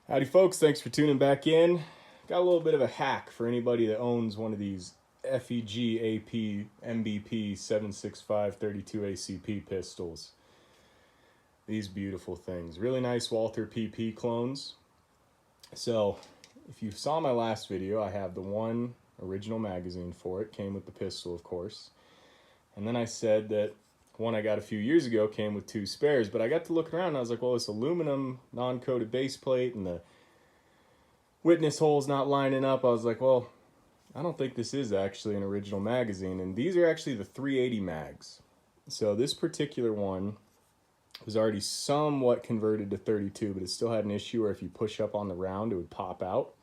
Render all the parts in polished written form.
Howdy folks, thanks for tuning back in. Got a little bit of a hack for anybody that owns one of these FEG AP-MBP 765 32 ACP pistols. These beautiful things. Really nice Walther PP clones. So, if you saw my last video, I have the one original magazine for it. Came with the pistol, of course. And then I said that one I got a few years ago came with two spares, but I got to look around and I was like, well, this aluminum non-coated base plate and the witness hole's not lining up. I was like, well, I don't think this is actually an original magazine, and these are actually the 380 mags. So this particular one was already somewhat converted to 32, but it still had an issue where if you push up on the round, it would pop out.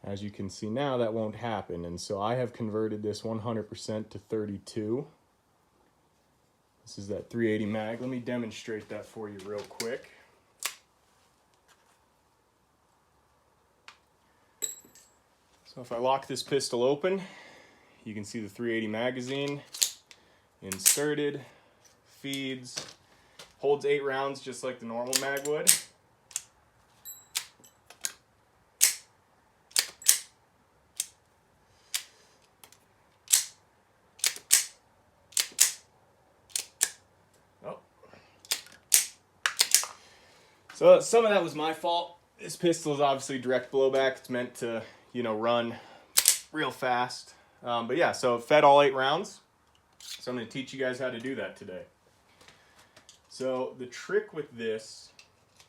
As you can see now, that won't happen, and so I have converted this 100% to 32. This is that 380 mag. Let me demonstrate that for you real quick. So if I lock this pistol open, you can see the 380 magazine inserted, feeds, holds 8 rounds just like the normal mag would. So some of that was my fault. This pistol is obviously direct blowback. It's meant to, run real fast. But yeah, so it fed all 8 rounds. So I'm going to teach you guys how to do that today. So the trick with this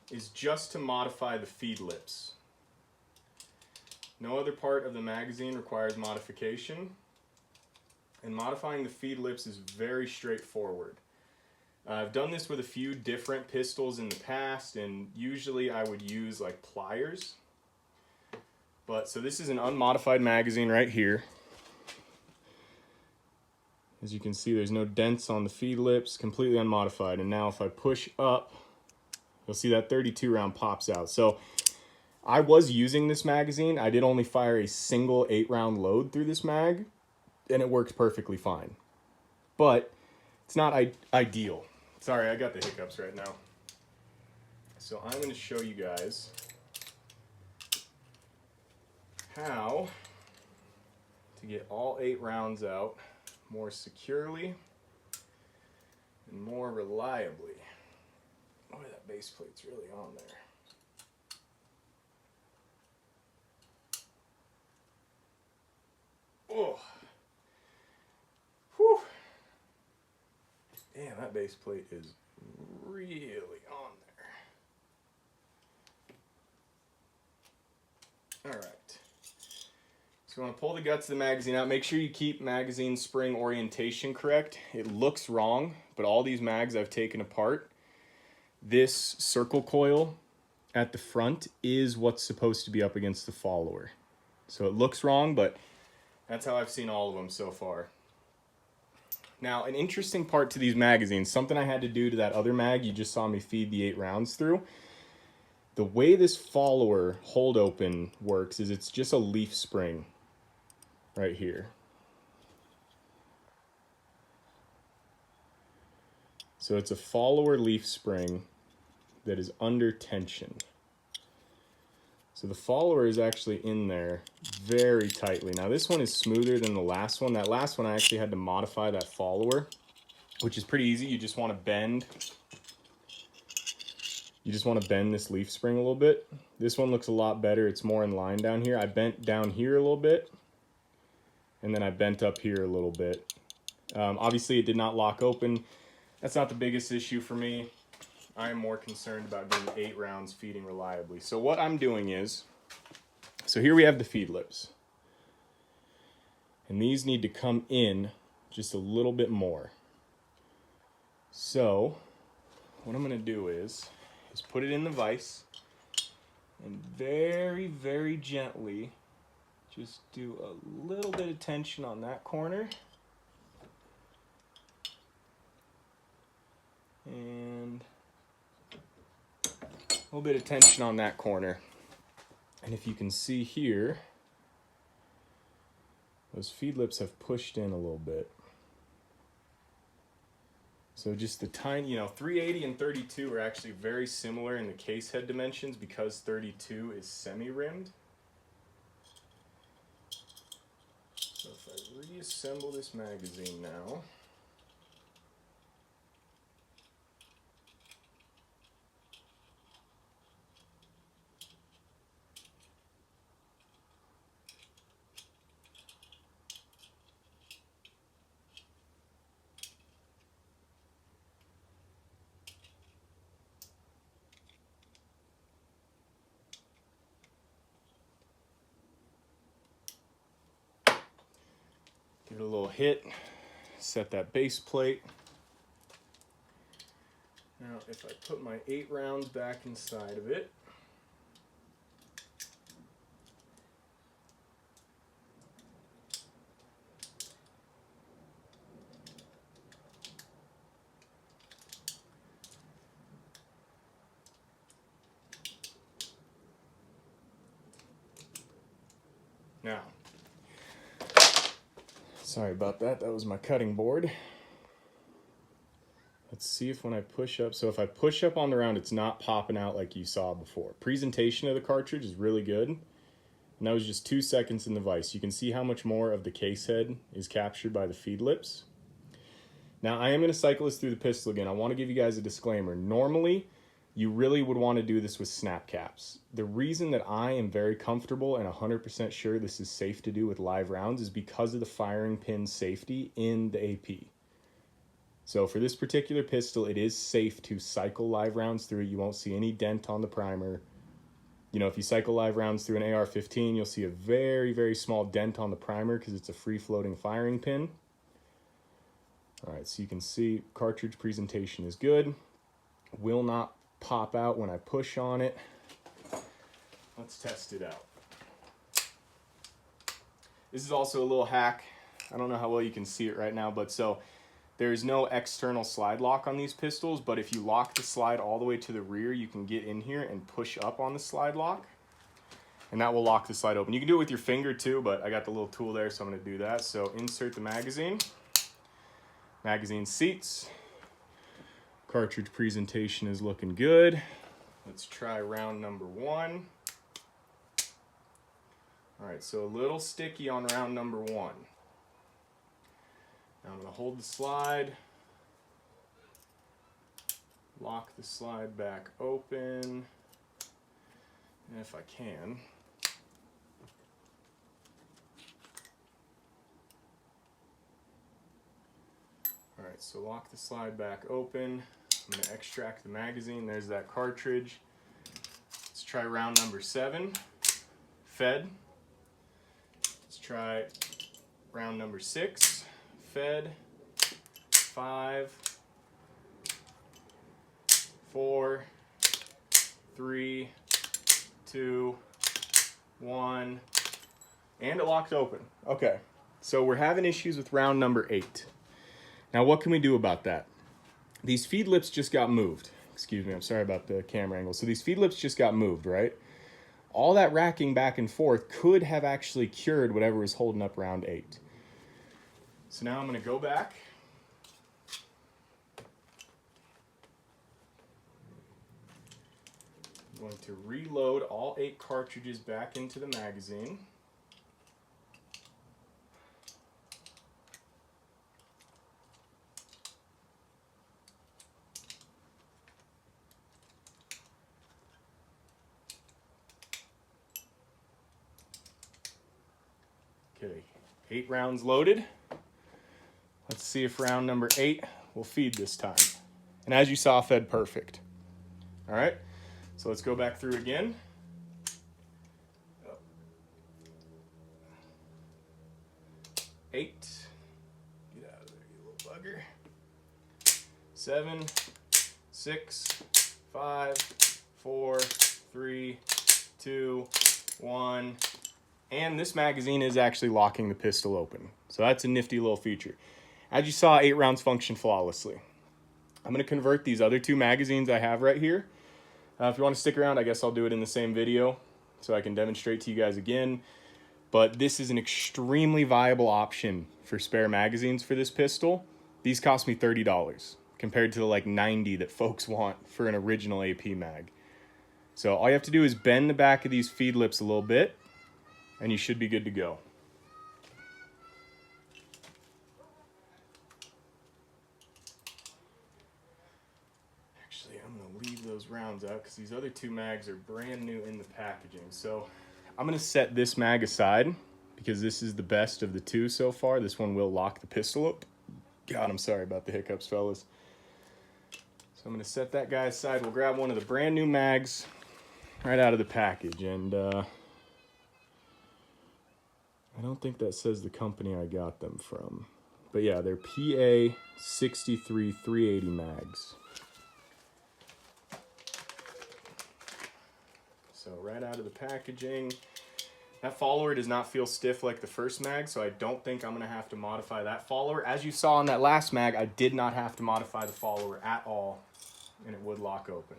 is just to modify the feed lips. No other part of the magazine requires modification. And modifying the feed lips is very straightforward. I've done this with a few different pistols in the past, and usually I would use like pliers. But so this is an unmodified magazine right here. As you can see, there's no dents on the feed lips, completely unmodified. And now if I push up, you'll see that 32 round pops out. So I was using this magazine. I did only fire a single 8 round load through this mag, and it works perfectly fine. But it's not ideal. Sorry, I got the hiccups right now. So I'm going to show you guys how to get all 8 rounds out more securely and more reliably. Boy, that base plate's really on there. Oh. Whew. Damn, that base plate is really on there. All right. So you want to pull the guts of the magazine out. Make sure you keep magazine spring orientation correct. It looks wrong, but all these mags I've taken apart. This circle coil at the front is what's supposed to be up against the follower. So it looks wrong, but that's how I've seen all of them so far. Now, an interesting part to these magazines, something I had to do to that other mag you just saw me feed the 8 rounds through. The way this follower hold open works is it's just a leaf spring right here. So it's a follower leaf spring that is under tension. So the follower is actually in there very tightly. Now this one is smoother than the last one. That last one I actually had to modify that follower, which is pretty easy. You just want to bend. You just want to bend this leaf spring a little bit. This one looks a lot better. It's more in line down here. I bent down here a little bit, and then I bent up here a little bit. Obviously it did not lock open. That's not the biggest issue for me. I am more concerned about getting 8 rounds feeding reliably. So what I'm doing is, so here we have the feed lips. And these need to come in just a little bit more. So what I'm going to do is put it in the vise and very, very gently just do a little bit of tension on that corner. And a little bit of tension on that corner. And if you can see here, those feed lips have pushed in a little bit. So just the tiny, 380 and 32 are actually very similar in the case head dimensions because 32 is semi-rimmed. So if I reassemble this magazine now, give it a little hit, set that base plate. Now if I put my 8 rounds back inside of it, now, sorry about that, that was my cutting board. Let's see if when I push up, so if I push up on the round, it's not popping out like you saw before. Presentation of the cartridge is really good. And that was just 2 seconds in the vise. You can see how much more of the case head is captured by the feed lips. Now I am going to cycle this through the pistol again. I want to give you guys a disclaimer. Normally, you really would want to do this with snap caps. The reason that I am very comfortable and 100% sure this is safe to do with live rounds is because of the firing pin safety in the AP. So for this particular pistol, it is safe to cycle live rounds through it. You won't see any dent on the primer. If you cycle live rounds through an AR-15, you'll see a very, very small dent on the primer because it's a free-floating firing pin. All right, so you can see cartridge presentation is good. Will not pop out when I push on it. Let's test it out. This is also a little hack. I don't know how well you can see it right now, but so there's no external slide lock on these pistols, but if you lock the slide all the way to the rear, you can get in here and push up on the slide lock, and that will lock the slide open. You can do it with your finger too, but I got the little tool there, so I'm gonna do that. So insert the magazine. Magazine seats. Cartridge presentation is looking good. Let's try round number 1. All right, so a little sticky on round number 1. Now I'm going to hold the slide, lock the slide back open, and if I can, all right, so lock the slide back open. I'm going to extract the magazine. There's that cartridge. Let's try round number 7, fed. Let's try round number 6. Fed, 5, 4, 3, 2, 1, and it locked open. Okay, so we're having issues with round number 8. Now what can we do about that? These feed lips just got moved. Excuse me, I'm sorry about the camera angle. So these feed lips just got moved, right? All that racking back and forth could have actually cured whatever was holding up round 8. So now I'm going to go back. I'm going to reload all 8 cartridges back into the magazine. Okay, 8 rounds loaded. Let's see if round number 8 will feed this time. And as you saw, fed perfect. All right, so let's go back through again. 8. Get out of there, you little bugger. 7, 6, 5, 4, 3, 2, 1. And this magazine is actually locking the pistol open. So that's a nifty little feature. As you saw, 8 rounds function flawlessly. I'm going to convert these other 2 magazines I have right here. If you want to stick around, I guess I'll do it in the same video so I can demonstrate to you guys again. But this is an extremely viable option for spare magazines for this pistol. These cost me $30. compared to the like 90 that folks want for an original AP mag. So all you have to do is bend the back of these feed lips a little bit, and you should be good to go. Actually, I'm going to leave those rounds out because these other two mags are brand new in the packaging. So I'm going to set this mag aside because this is the best of the two so far. This one will lock the pistol up. God, I'm sorry about the hiccups, fellas. So I'm going to set that guy aside. We'll grab one of the brand new mags right out of the package. And I don't think that says the company I got them from. But yeah, they're PA-63 380 mags. So right out of the packaging. That follower does not feel stiff like the first mag, so I don't think I'm going to have to modify that follower. As you saw on that last mag, I did not have to modify the follower at all, and it would lock open.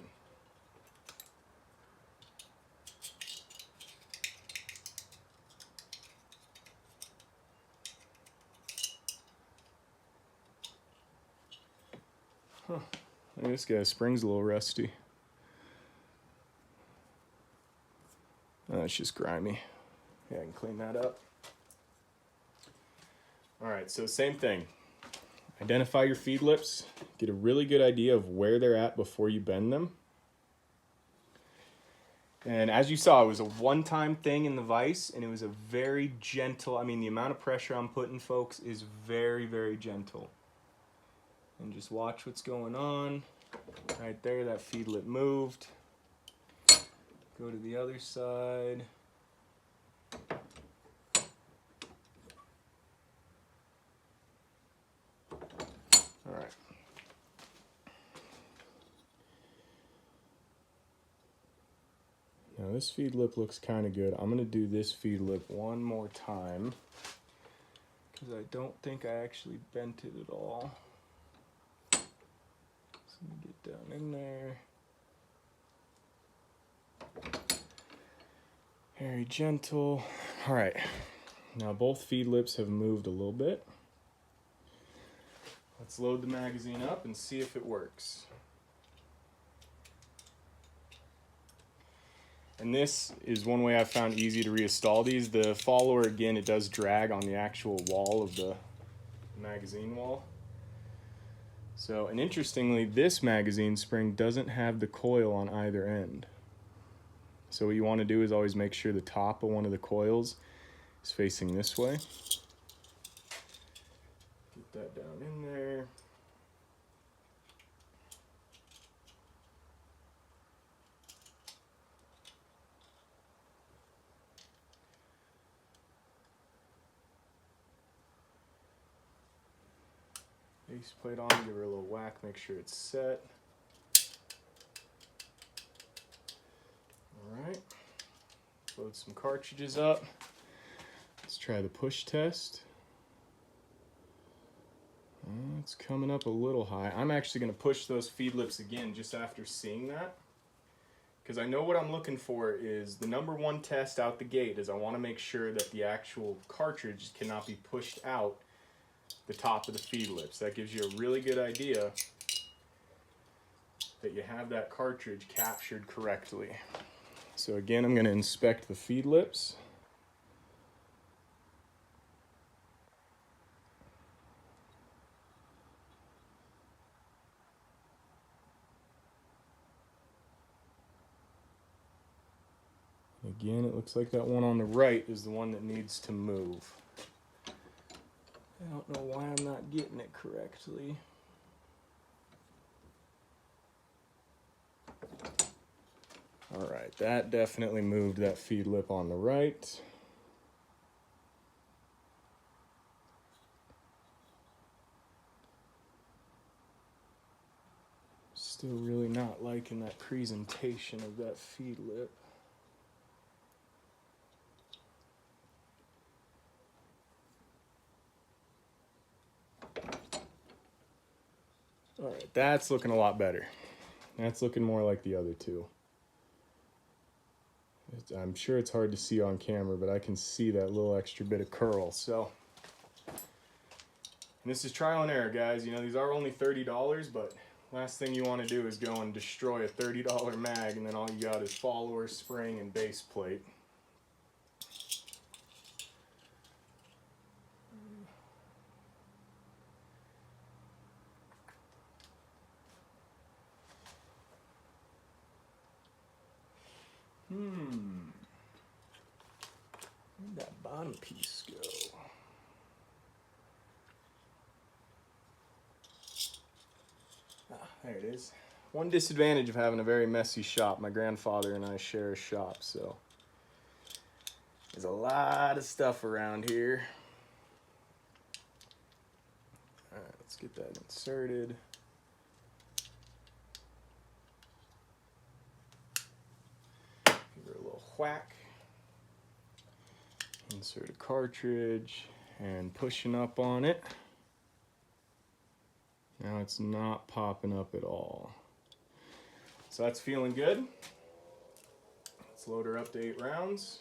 Huh. This guy's spring's a little rusty. Oh, it's just grimy. Yeah, I can clean that up. All right, so same thing. Identify your feed lips. Get a really good idea of where they're at before you bend them. And as you saw, it was a one-time thing in the vise, and it was a very gentle, I mean, the amount of pressure I'm putting, folks, is very, very gentle. And just watch what's going on. Right there, that feed lip moved. Go to the other side. All right. Now this feed lip looks kind of good. I'm going to do this feed lip one more time because I don't think I actually bent it at all. So let me get down in there. Very gentle. All right. Now both feed lips have moved a little bit. Let's load the magazine up and see if it works. And this is one way I've found easy to reinstall these. The follower, again, it does drag on the actual wall of the magazine wall. So, and interestingly, this magazine spring doesn't have the coil on either end. So what you want to do is always make sure the top of one of the coils is facing this way. Get that down in there. Base plate on, give her a little whack, make sure it's set. Alright, load some cartridges up. Let's try the push test. It's coming up a little high. I'm actually going to push those feed lips again just after seeing that. Because I know what I'm looking for is the number one test out the gate is I want to make sure that the actual cartridge cannot be pushed out the top of the feed lips. That gives you a really good idea that you have that cartridge captured correctly. So again, I'm going to inspect the feed lips. Again, it looks like that one on the right is the one that needs to move. I don't know why I'm not getting it correctly. All right, that definitely moved that feed lip on the right. Still really not liking that presentation of that feed lip. All right, that's looking a lot better. That's looking more like the other two. I'm sure it's hard to see on camera, but I can see that little extra bit of curl. So And this is trial and error, guys. You know, these are only $30, but last thing you want to do is go and destroy a $30 mag, and then all you got is follower, spring, and base plate. Where'd that bottom piece go? There it is. One disadvantage of having a very messy shop, my grandfather and I share a shop, so there's a lot of stuff around here. All right, let's get that inserted. Give her a little whack. Insert a cartridge and pushing up on it. Now it's not popping up at all. So that's feeling good. Let's load her up to 8 rounds.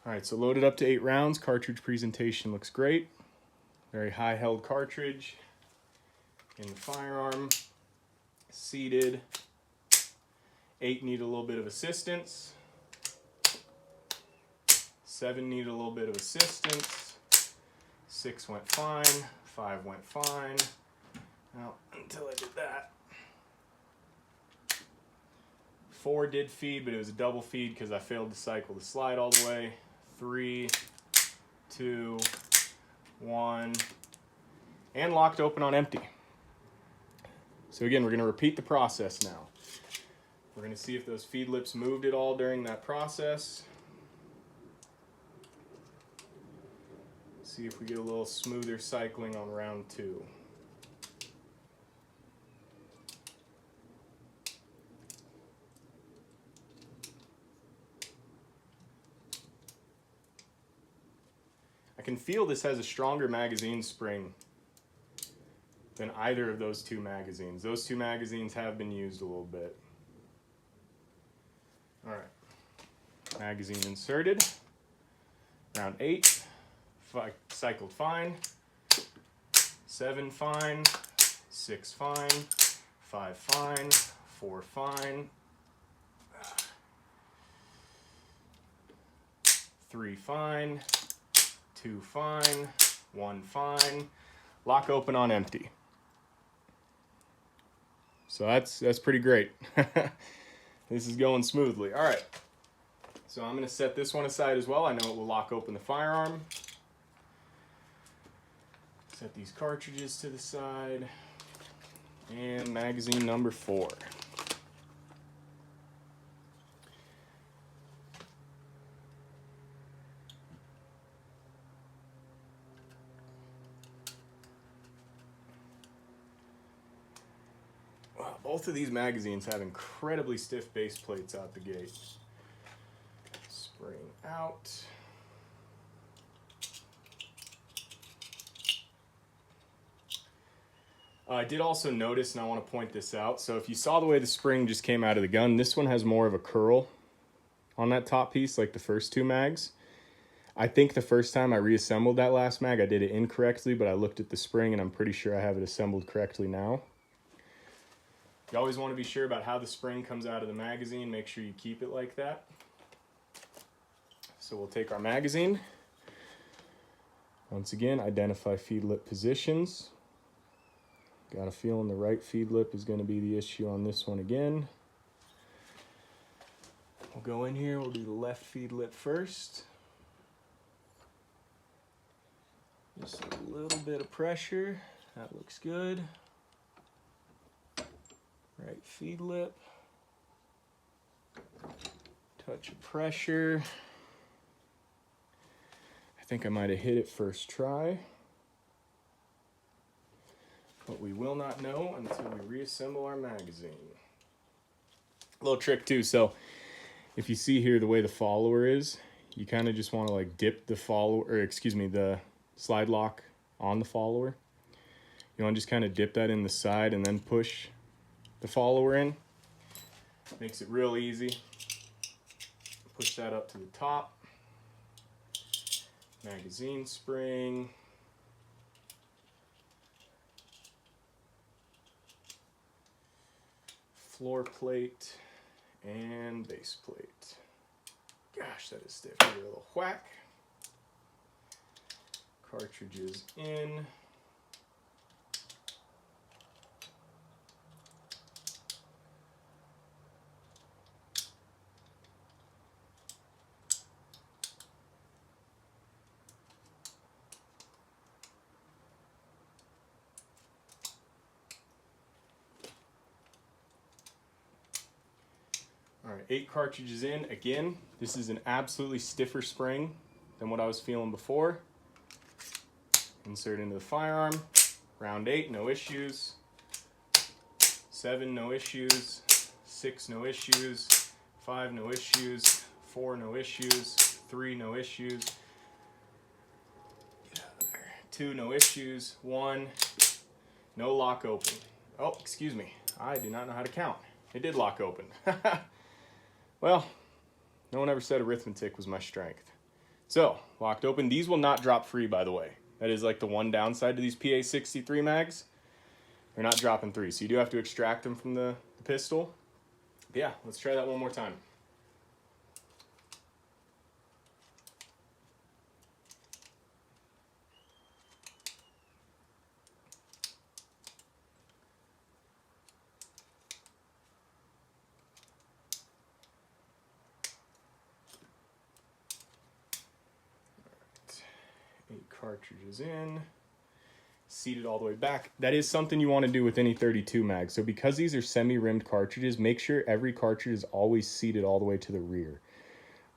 All right, so loaded up to 8 rounds. Cartridge presentation looks great. Very high held cartridge in the firearm. Seated. 8 need a little bit of assistance. 7 need a little bit of assistance. 6 went fine. 5 went fine. Well, until I did that. 4 did feed, but it was a double feed because I failed to cycle the slide all the way. 3, 2, 1, and locked open on empty. So again, we're going to repeat the process now. We're going to see if those feed lips moved at all during that process. See if we get a little smoother cycling on round 2. I can feel this has a stronger magazine spring than either of those 2 magazines. Those 2 magazines have been used a little bit. All right, magazine inserted. Round 8, cycled fine. 7 fine, 6 fine, 5 fine, 4 fine, 3 fine, 2 fine, 1 fine, lock open on empty. So that's pretty great. This is going smoothly. All right, so I'm going to set this one aside as well. I know it will lock open the firearm. Set these cartridges to the side. And magazine number 4. Wow, both of these magazines have incredibly stiff base plates out the gate. Spring out. I did also notice, and I want to point this out, so if you saw the way the spring just came out of the gun, this one has more of a curl on that top piece, like the first 2 mags. I think the first time I reassembled that last mag, I did it incorrectly, but I looked at the spring, and I'm pretty sure I have it assembled correctly now. You always want to be sure about how the spring comes out of the magazine. Make sure you keep it like that. So we'll take our magazine. Once again, identify feed lip positions. Got a feeling the right feed lip is going to be the issue on this one again. We'll go in here, we'll do the left feed lip first. Just a little bit of pressure, that looks good. Right feed lip. Touch of pressure. I think I might have hit it first try. But we will not know until we reassemble our magazine. little trick too. So if you see here the way the follower is, you kind of just want to like dip the follower, or excuse me, the slide lock on the follower. You want to just kind of dip that in the side and then push the follower in. Makes it real easy. Push that up to the top. Magazine spring. Floor plate and base plate. Gosh, that is stiff. Give it a little whack. Cartridges in. All right, 8 cartridges in. Again, this is an absolutely stiffer spring than what I was feeling before. Insert into the firearm. Round 8, no issues. 7, no issues. 6, no issues. 5, no issues. 4, no issues. 3, no issues. 2, no issues. 1, no lock open. Oh, excuse me. I do not know how to count. It did lock open. Well, no one ever said arithmetic was my strength. So, locked open. These will not drop free, by the way. That is like the one downside to these PA-63 mags. They're not dropping free, so you do have to extract them from the pistol. But yeah, let's try that one more time. All right. 8 cartridges in. Seated all the way back. That is something you want to do with any 32 mag. So because these are semi-rimmed cartridges, make sure every cartridge is always seated all the way to the rear.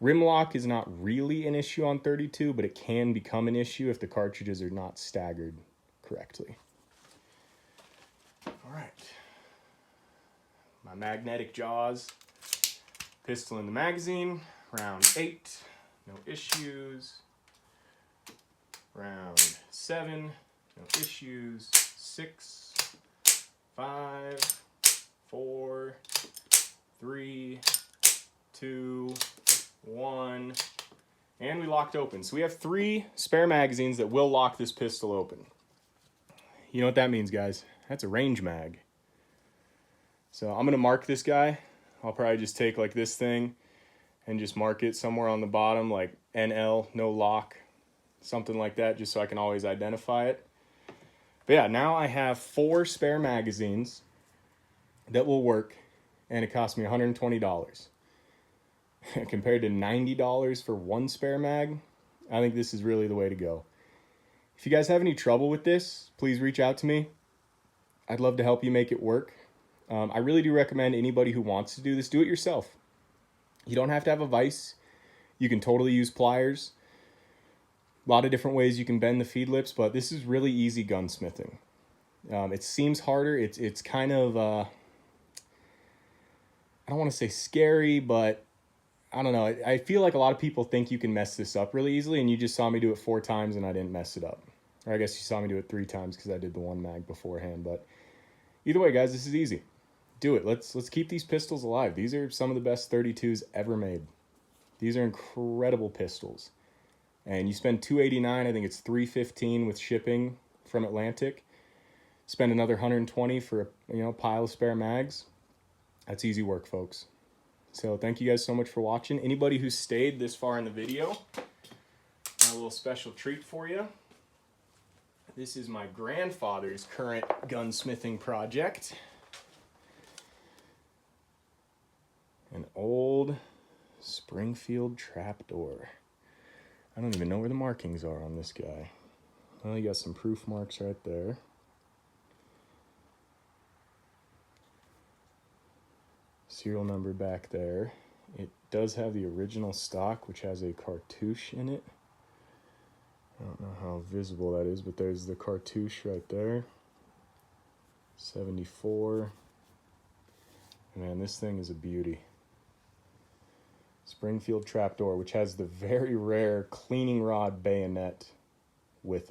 Rim lock is not really an issue on 32, but it can become an issue if the cartridges are not staggered correctly. All right. My magnetic jaws. Pistol in the magazine. Round 8, no issues. Round 7, no issues. 6, 5, 4, 3, 2, 1, and we locked open. So we have 3 spare magazines that will lock this pistol open. You know what that means, guys? That's a range mag. So I'm gonna mark this guy. I'll probably just take like this thing and just mark it somewhere on the bottom, like NL, no lock, something like that, just so I can always identify it. But yeah, now I have 4 spare magazines that will work, and it cost me $120. Compared to $90 for 1 spare mag, I think this is really the way to go. If you guys have any trouble with this, please reach out to me. I'd love to help you make it work. I really do recommend anybody who wants to do this, do it yourself. You don't have to have a vise. You can totally use pliers. A lot of different ways you can bend the feed lips, but this is really easy gunsmithing. It seems harder. It's kind of, I don't want to say scary, but I don't know. I feel like a lot of people think you can mess this up really easily, and you just saw me do it 4 times and I didn't mess it up. Or I guess you saw me do it 3 times because I did the 1 mag beforehand. But either way, guys, this is easy. Do it. Let's keep these pistols alive. These are some of the best 32s ever made. These are incredible pistols. And you spend $289, I think it's $315 with shipping from Atlantic. Spend another $120 for a pile of spare mags. That's easy work, folks. So thank you guys so much for watching. Anybody who stayed this far in the video, a little special treat for you. This is my grandfather's current gunsmithing project. An old Springfield trapdoor. I don't even know where the markings are on this guy. Well, you got some proof marks right there. Serial number back there. It does have the original stock, which has a cartouche in it. I don't know how visible that is, but there's the cartouche right there. 74. Man, this thing is a beauty. Springfield trapdoor, which has the very rare cleaning rod bayonet with it.